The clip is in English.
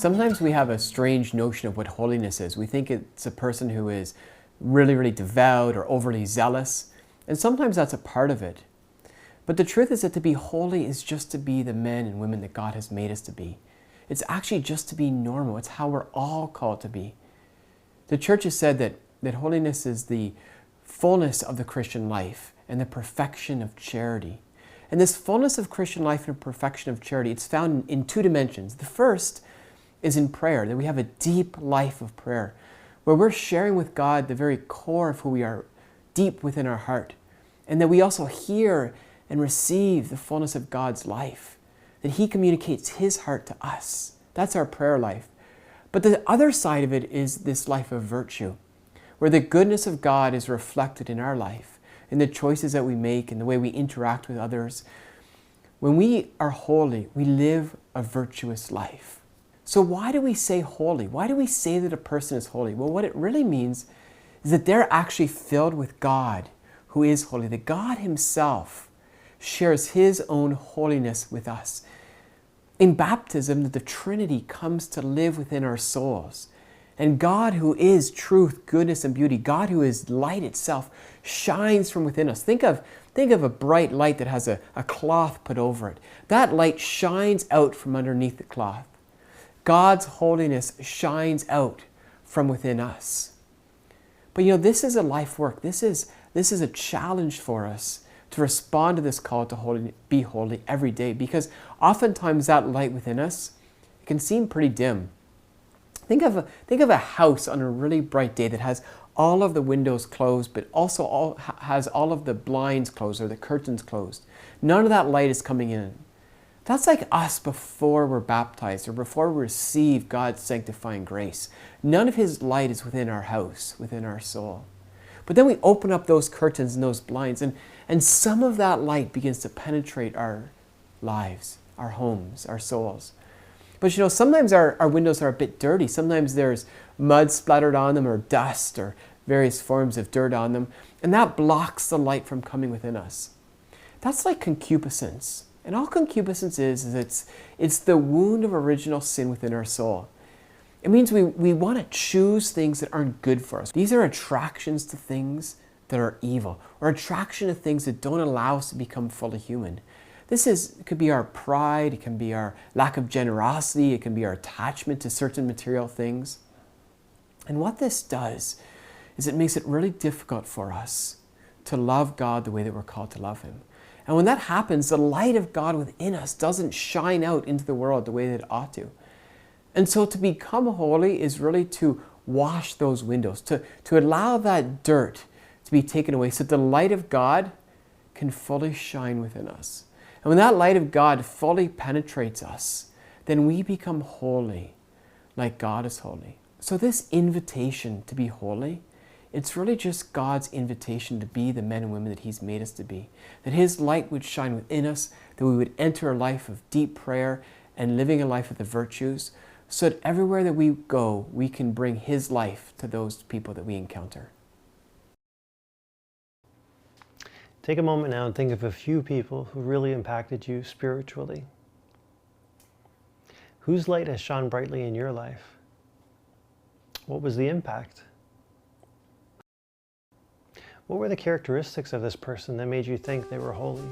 Sometimes we have a strange notion of what holiness is. We think it's a person who is really, really devout or overly zealous, and sometimes that's a part of it. But the truth is that to be holy is just to be the men and women that God has made us to be. It's actually just to be normal. It's how we're all called to be. The church has said that holiness is the fullness of the Christian life and the perfection of charity. And this fullness of Christian life and perfection of charity, it's found in two dimensions. The first is in prayer, that we have a deep life of prayer, where we're sharing with God the very core of who we are deep within our heart, and that we also hear and receive the fullness of God's life, that He communicates His heart to us. That's our prayer life. But the other side of it is this life of virtue, where the goodness of God is reflected in our life, in the choices that we make, in the way we interact with others. When we are holy, we live a virtuous life. So why do we say holy? Why do we say that a person is holy? Well, what it really means is that they're actually filled with God, who is holy, that God Himself shares His own holiness with us. In baptism, the Trinity comes to live within our souls. And God, who is truth, goodness, and beauty, God who is light itself, shines from within us. Think of a bright light that has a cloth put over it. That light shines out from underneath the cloth. God's holiness shines out from within us. But this is a life work. This is a challenge for us to respond to this call to be holy every day, because oftentimes that light within us can seem pretty dim. Think of a house on a really bright day that has all of the windows closed, but also has all of the blinds closed or the curtains closed. None of that light is coming in. That's like us before we're baptized or before we receive God's sanctifying grace. None of His light is within our house, within our soul. But then we open up those curtains and those blinds, and some of that light begins to penetrate our lives, our homes, our souls. But sometimes our windows are a bit dirty. Sometimes there's mud splattered on them or dust or various forms of dirt on them, and that blocks the light from coming within us. That's like concupiscence. And all concupiscence is it's the wound of original sin within our soul. It means we want to choose things that aren't good for us. These are attractions to things that are evil, or attraction to things that don't allow us to become fully human. It could be our pride, it can be our lack of generosity, it can be our attachment to certain material things. And what this does is it makes it really difficult for us to love God the way that we're called to love Him. And when that happens, the light of God within us doesn't shine out into the world the way that it ought to. And so to become holy is really to wash those windows, to allow that dirt to be taken away so the light of God can fully shine within us. And when that light of God fully penetrates us, then we become holy like God is holy. So this invitation to be holy, it's really just God's invitation to be the men and women that He's made us to be. That His light would shine within us, that we would enter a life of deep prayer and living a life of the virtues, so that everywhere that we go, we can bring His life to those people that we encounter. Take a moment now and think of a few people who really impacted you spiritually. Whose light has shone brightly in your life? What was the impact? What were the characteristics of this person that made you think they were holy?